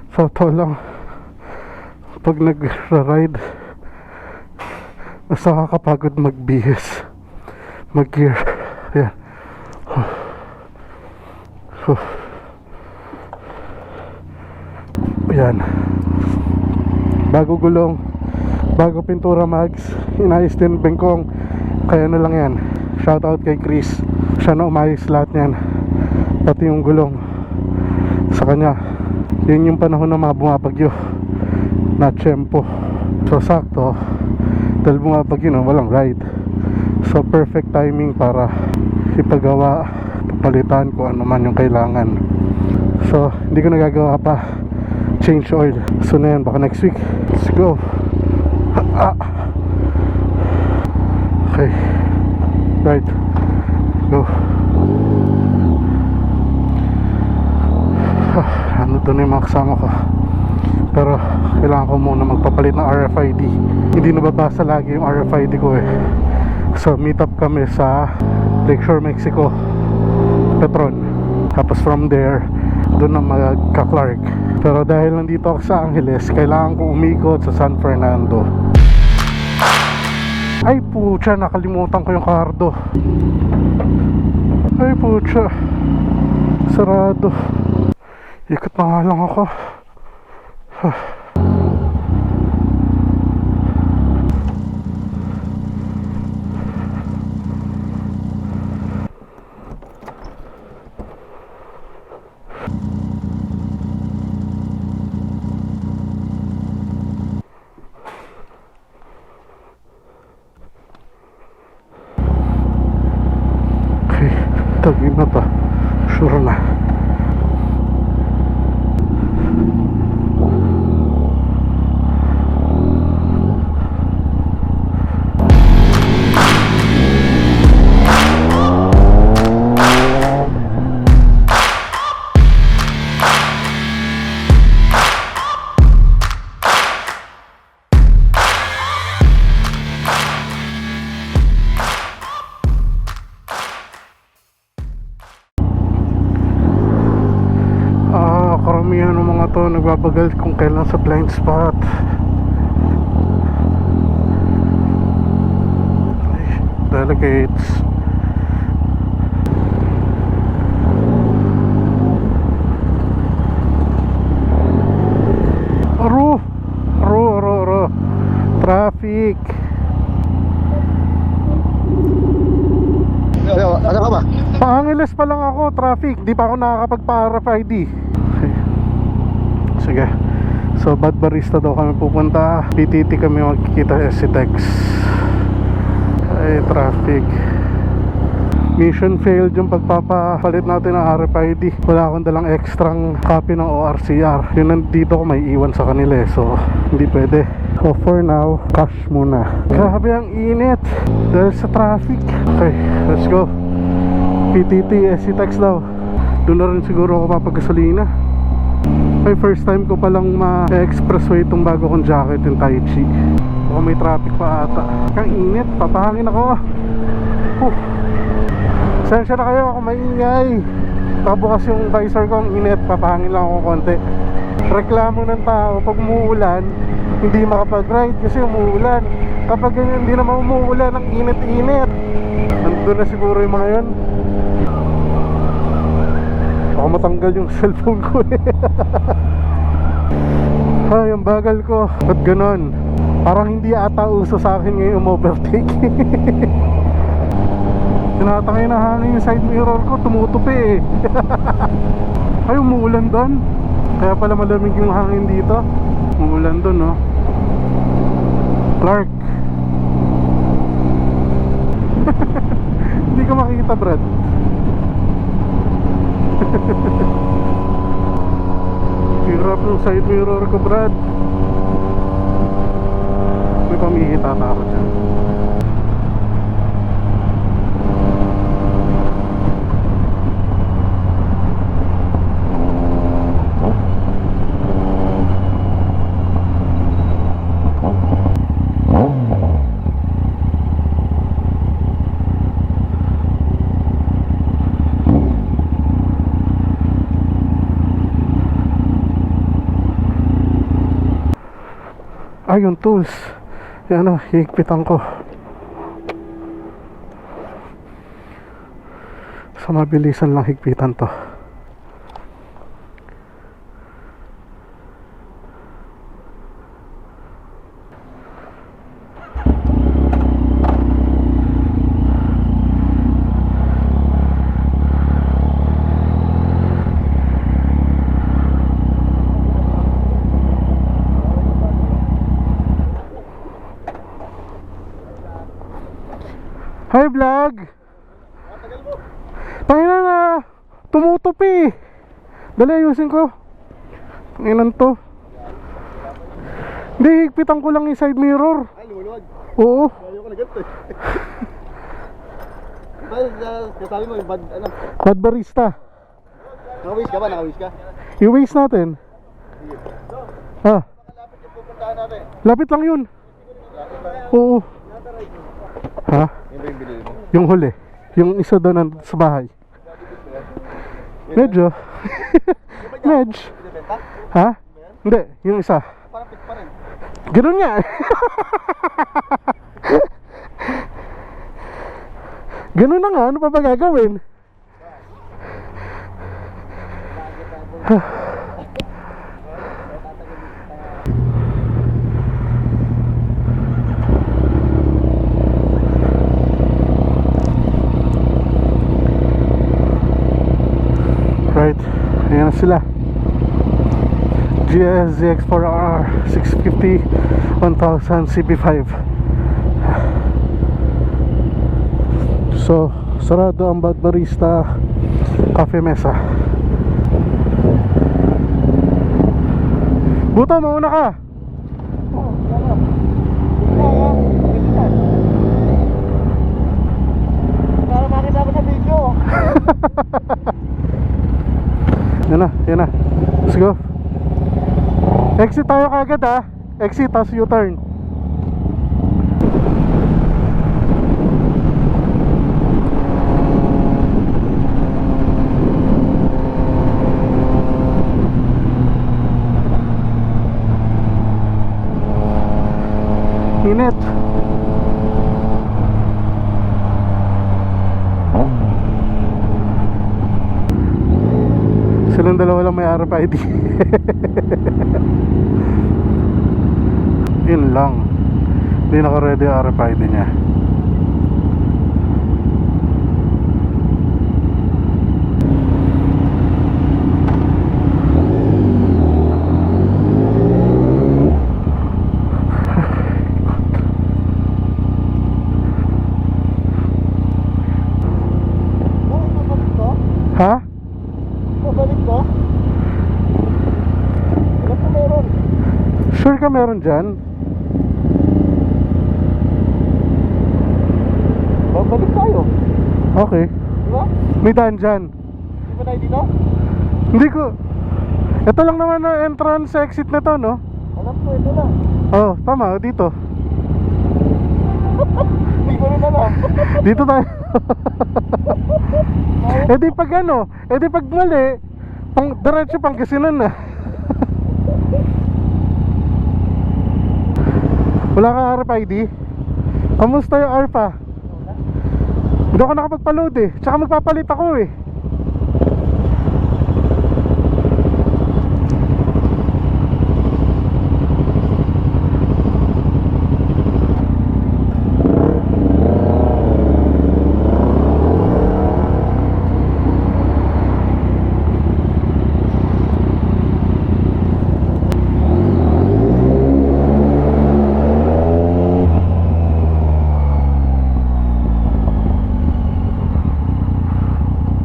Sa totoo lang, pag nag-ride, mas nakakapagod magbihis, mag-gear. Ayan. Ayan. Bago gulong, bago pintura mags, inayos din bengkong. Kaya na lang yan. Shoutout kay Chris, siya na umayos lahat yan, pati yung gulong. Sa kanya, yun yung panahon na mga bumabagyo na tiyempo. So sakto, dahil bumabagyo na walang ride, so perfect timing para ipagawa, papalitan kung ano man yung kailangan. So hindi ko nagagawa pa change oil. So na yan, baka next week. Let's go. Okay, right, go. Ano to na yung mga kasama ko, pero kailangan ko muna magpapalit ng RFID. Hindi nababasa lagi yung RFID ko eh. So meet up kami sa Lakeshore, Mexico, Petron. Tapos from there, doon na magka-Clark. Pero dahil nandito ako sa Angeles, kailangan ko umikot sa San Fernando. Ay putya, nakalimutan ko yung kardo. Ay putya, sarado. Ikot na nga lang ako. Okay, tagin na to. Sure na. Karamihan ng mga to nagbabagal kung kailan sa blind spot. Ay, delegates. Aro traffic. Ano ka ba? Pangangiles pa lang ako, traffic. Di pa ako nakakapagpa-RFID. Sige. So Bad Barista daw kami pupunta. PTT kami magkikita SCTEX. Ay, traffic. Mission failed yung pagpapapalit natin ng RFID. Wala akong dalang extrang copy ng ORCR. Yun nandito ko may iwan sa kanila eh. So hindi pwede. So for now, cash muna. Grabe ang init dahil sa traffic. Okay, let's go. PTT SCTEX daw. Doon na rin siguro ako papagasolina. Ay, first time ko palang ma-expressway itong bago kong jacket yung Tai Chi. Baka may traffic pa ata. Kang init, papahangin ako. Sensya na kayo ako maingay. Pabukas yung visor ko, ang init, papahangin lang ako konti. Reklamo ng tao pag umuulan, hindi makapag-ride kasi umuulan. Kapag ganyan, hindi naman umuulan, ang init-init. Nandun na siguro yung mga yun. Baka matanggal yung cellphone ko eh. Ay, ang bagal ko. Ba't ganon? Parang hindi ata uso sa akin ngayon overtake. Tinatangay na hangin yung side mirror ko, tumutupi eh. Ay, umuulan doon. Kaya pala malamig yung hangin dito. Umuulan doon, no? Clark. Hindi ka makikita, Brad. Hirap yung side mirror ko, Brad. May pamihita pa ako dyan. yung tools. Yan o, hihigpitan ko. Sa mabilisan lang higpitan to. Hi vlog! Pangina na! Tumutupi! Dali ayusin ko. Panginan to. Hindi, higpitan ko lang yung side mirror. Ay, luluwag. Oo. Ayaw ko na ganito eh. Sabi mo yung bad, ano? Bad barista. Nakawis ka ba? Nakawis ka? I-waste natin. Ha? Malapit yung pupuntahan natin. Lapit lang yun. Oo. Ha? Yung ba yung binili mo? Yung huli. Yung isa doon sa bahay. Medyo. Medyo. Binibenta? Ha? Hindi, yung isa. Parang fit pa rin. Ganun nga. Ganun na nga, ano pa ba gagawin? Right, ayan na sila. GS ZX4R 650 1000 CP5. So, sarado ang Bad Barista Cafe Mesa. Buto, mauna ka. Para makita mo sa video. Yan na, yan na. Let's go. Exit tayo kagad ha. Exit, tapos U-turn. Init. Silang dalawa lang may RFID. Yun lang. Hindi naka-ready yung RFID niya. Ha? Babalik ko? Wala pa meron. Sure ka meron dyan? Babalik tayo. Okay. Diba? May daan dyan. Di ba tayo dito? Hindi ko. Ito lang naman ang entrance exit na to, no? Alam ko, ito lang. Oh, tama, dito. Hindi ko rin alam. Dito tayo. Eh di pag ano, eh di pag mali, pang diretso Pangasinan na. Wala kang RFID? Kamusta yung ARPA? Hindi ako nakapagpa-load eh. Tsaka magpapalit ako eh.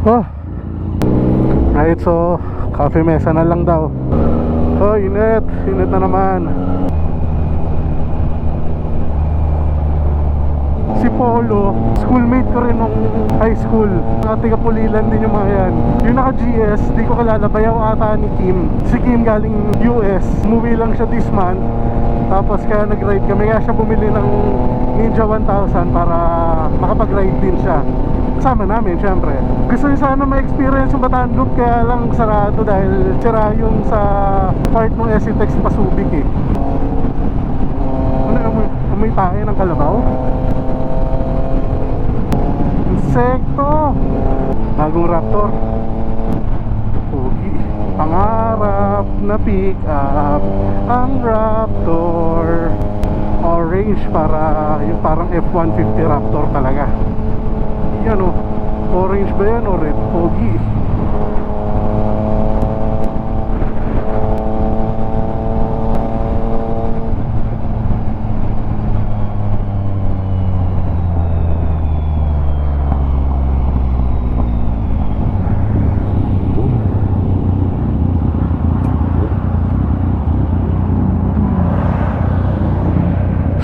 Oh. Right, so Cafe Mesa na lang daw. Oh, init. Init na naman. Si Polo, schoolmate ko rin nung high school. Mga tiga Pulilan din yung mga yan. Yung naka-GS, di ko kilala. Bayaw ata ni Kim. Si Kim galing US. Umuwi lang siya this month. Tapos kaya nag-ride kami. Kaya siya bumili ng Ninja 1000 para makapag-ride din siya. Kasama namin syempre. Gusto niya sana ma-experience yung Bataan Loop, kaya lang sarado dahil sira yung sa part ng SCTEX Pasubik eh. may tae ng kalabaw. Insekto. Bagong Raptor. Pogi. Pangarap na pick up ang Raptor. Orange para yung parang F-150 Raptor talaga. Yan o. Orange ba yan o red? Pogi.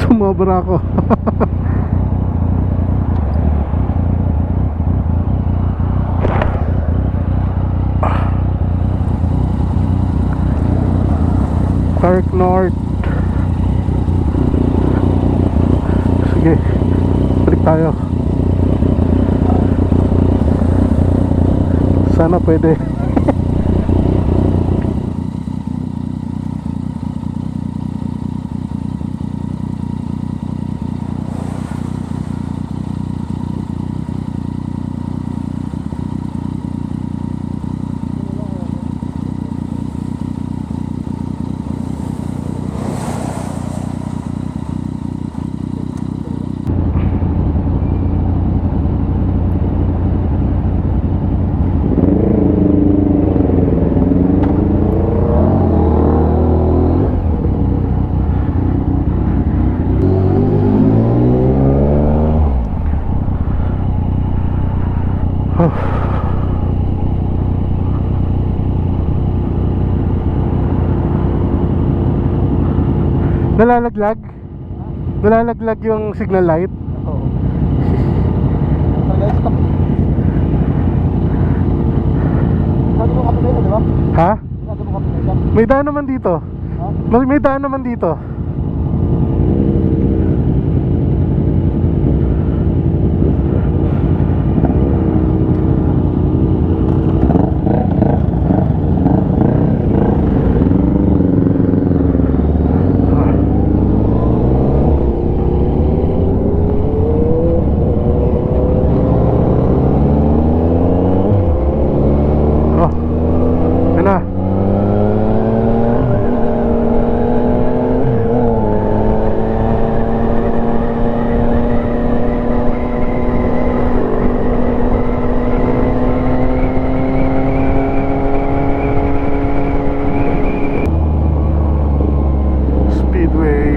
Sumobra ako. Park North. Sige, balik tayo. Sana pwede. Nalalaglag? Nalalaglag yung signal light? Oo. Talaga, stop. Sabi mo kapatid ka, di ba? Ha? Sabi mo kapatid ka. May daan naman dito. Ha? May daan naman dito. Oh. Yan na. Speedway.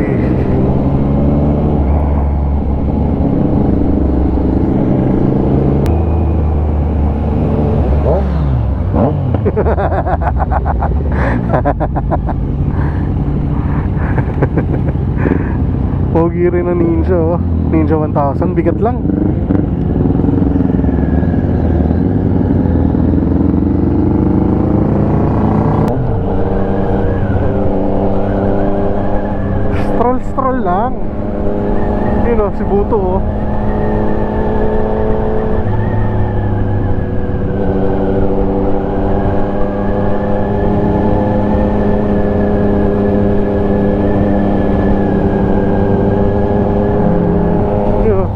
Pogi rin ang Ninja oh. Ninja 1000, bigat lang. Stroll lang. Yun oh, si Buto oh. Yun, oh.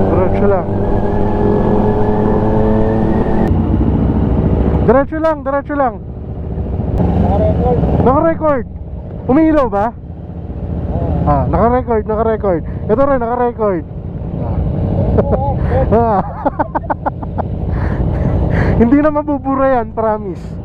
Diretso lang. Diretso lang, diretso lang. Naka-record. Naka-record. Umiilaw ba? Oo. Ah, naka-record, naka-record. Ito rin, naka-record. Oo. Ah. Hindi na mabubura yan, promise.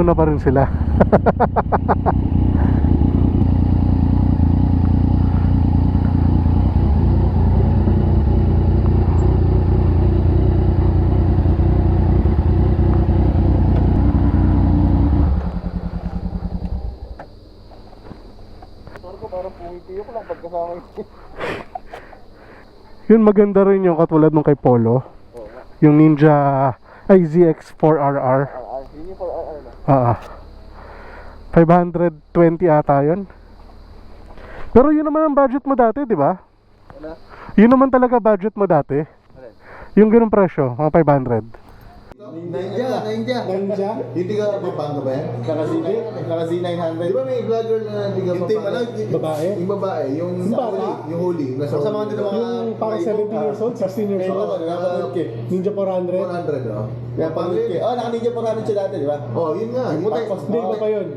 nauna pa rin sila. Parang pumitiyo ko lang pagkasama yung... Yun, maganda rin yung katulad nung kay Polo. Yung Ninja ay ZX4RR. Hindi for ano? 520 ata yun. Pero yun naman ang budget mo dati, di ba? Ano? Yun naman talaga budget mo dati. Yung ganung presyo, mga 500. Ninja. Hindi ka Pampanga ba yan? Naka-Z 900. Di ba may vlogger na hindi ka Pampanga? Babae? Yung babae, yung huli. Kasama din ang mga... Yung parang 17 years old, 16 years old. Ninja 400. 400, oh. Kaya pang-hit eh. Naka-Ninja 400 siya dati, di ba? Oh, yun nga. Hindi, iba pa yun.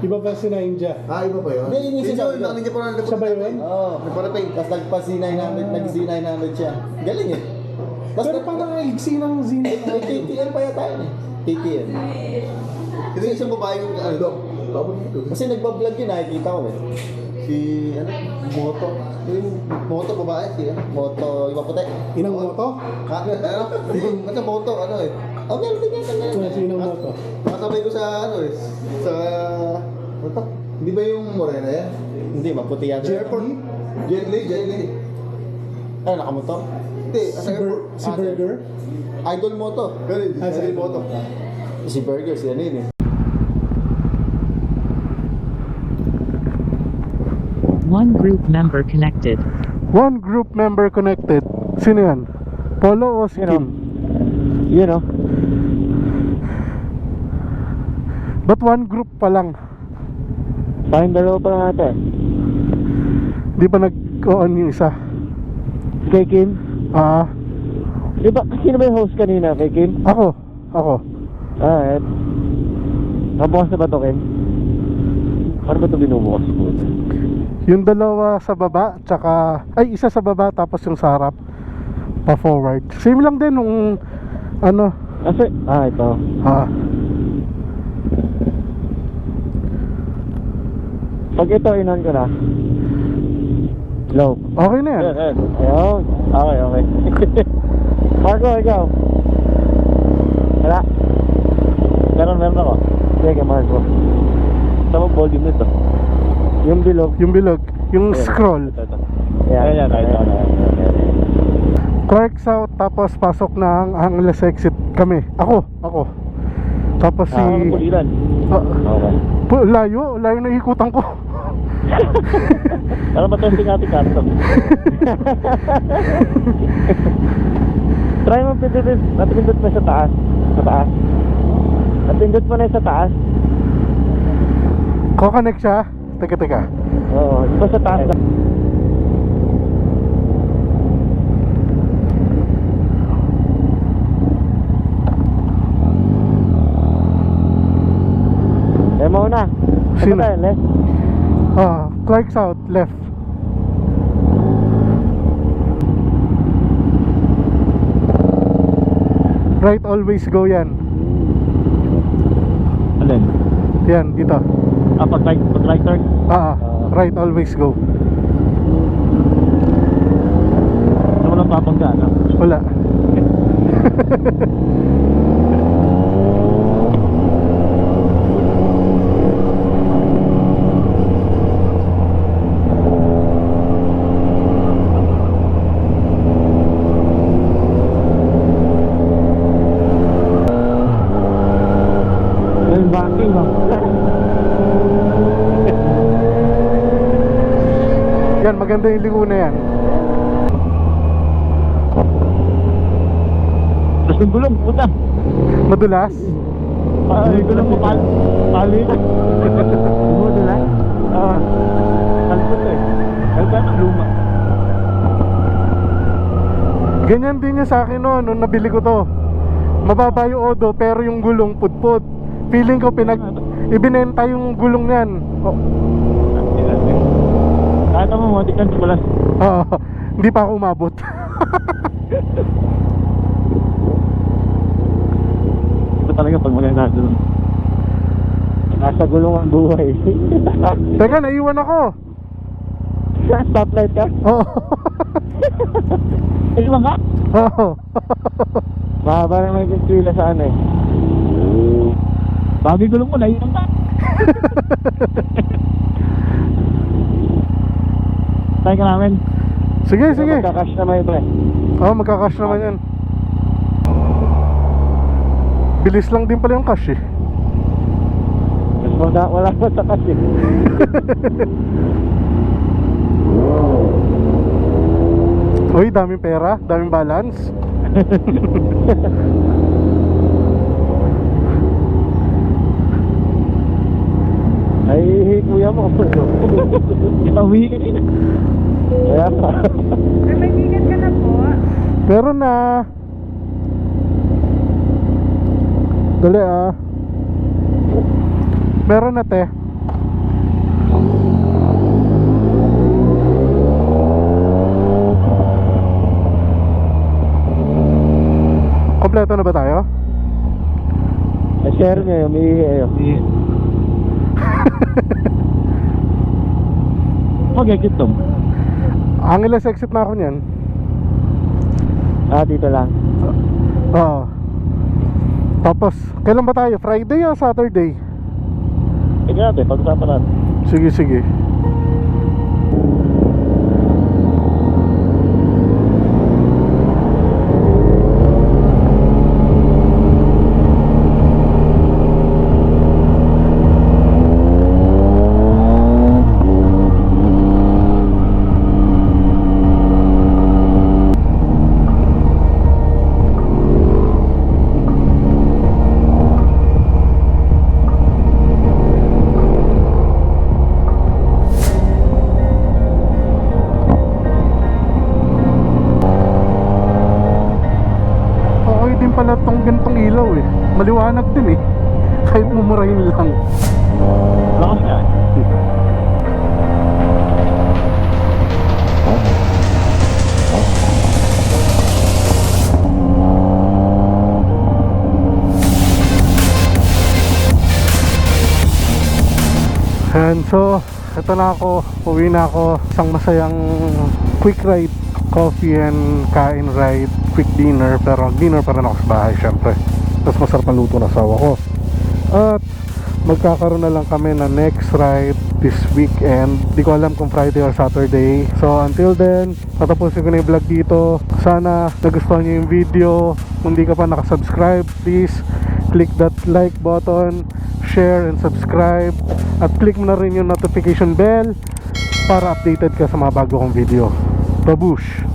Iba pa si Ninja. Iba pa yun? Hindi, yun yung sinasabi ko. Naka-Ninja 400. Siya ba yun? Oo. Nagpa-repaint. Tapos nagpa-Z900, nag-Z900 siya. Galing eh. Pero parang naigsi ng Zin. KTM pa yata yun eh. KTM. Ito yung isang babae yung Dok. Kasi nagpa-vlog yun, nakikita ko eh. Si, Moto. Yung Moto babae, si Moto, iba puti. Inang moto? Ha? Ano? Moto, ano eh? Oh, meron din yan. Si Inang moto. Nakasabay ko sa, sa, ano to? Hindi ba yung Morena yan? Hindi, maputi yan. Airport? Jet Li. Ano, nakamotor? Hindi, sa airport. Si Burger? Idol Moto. Ganun, si Moto. Si Burger, si ano yun eh. One group member connected. One group member connected. Sino yan? Polo o si Sino? Kim? Yun o. Ba't one group pa lang? Tayong dalawa pa lang natin. Di ba nag-on yung isa? Kay Kim? Di ba, sino ba yung host kanina kay Kim? Ako. Nabukas na ba ito, Kim? Paano ba ito binubukas po? Yung dalawa sa baba, tsaka isa sa baba tapos yung sa harap pa forward. Same lang din nung ano. Kasi, ito. Pag ito, inon ko na. Low. Okay na yan. Ayun. Okay. Marco, ikaw. Wala. Meron ako. Sige, Marco. Sama volume nito. Yung bilog. Yung scroll. Ayan. Clark South, tapos pasok ng Angeles exit kami. Ako. Tapos si Pulilan. Okay. layo na ikutan ko. Para matesting natin karton. Try mo pindutin. Napindot mo sa taas. Napindot mo na sa taas. Ko-connect siya. Teka. Oo, iba sa taas. Mauna. Sino? Tayo, left. Clark South, left. Right always go yan. Alin? Yan, dito. Pag right turn? Right always go. Ano mo lang papangga, no? Wala. Backing, no? Yan, maganda yung ligo na yan. Tapos yung gulong, puta. Madulas. Yung gulong mo, pali. Madulas? Kalpot eh. Kalpot ang luma. Ganyan din yung sa akin no, nung nabili ko to. Mababa yung odo pero yung gulong putput. Feeling ko ibinenta yung gulong niyan. Kahit mo, di kan tumalas. Hindi pa ako umabot. Ito talaga pag maganda doon. Nasa gulong ang buhay. Teka, naiwan ako. Stoplight ka? Oo. Iwan ka? Oo. Mahaba na may kiswila sa ano eh. Bagay gulong mo, naiwan ka. Tayo ka namin. Sige, sige. Magkakash na may iba eh. Oo, magkakash naman yan. Bilis lang din pala yung cash eh. Wala pa sa cash eh. Uy, daming pera, daming balance. Ay, kuya mo. Ipawihi ka din. Kaya pa. May bigat ka na po. Meron na. Dali ah. Meron na te. Kompleto na ba tayo? Share niya yun, may ayo. Mag-exit to. Angeles exit na ako niyan. Ah, dito lang. Oo. Tapos, kailan ba tayo? Friday o Saturday? Tingnan natin, pag-usapan natin. Sige, sige. Pala tong gantong ilaw eh. Maliwanag din eh. Kahit mumurahin lang. Lakas ka. And so, ito na ako. Uwi na ako. Isang masayang quick ride, coffee and kain ride, quick dinner. Pero dinner pa rin ako sa bahay syempre. Tapos masarap ang luto na asawa ko. At magkakaroon na lang kami na next ride this weekend. Di ko alam kung Friday or Saturday. So until then, tatapusin ko na yung vlog dito. Sana nagustuhan nyo yung video. Kung di ka pa nakasubscribe, please click that like button, share and subscribe. At click mo na rin yung notification bell para updated ka sa mga bago kong video. Babush!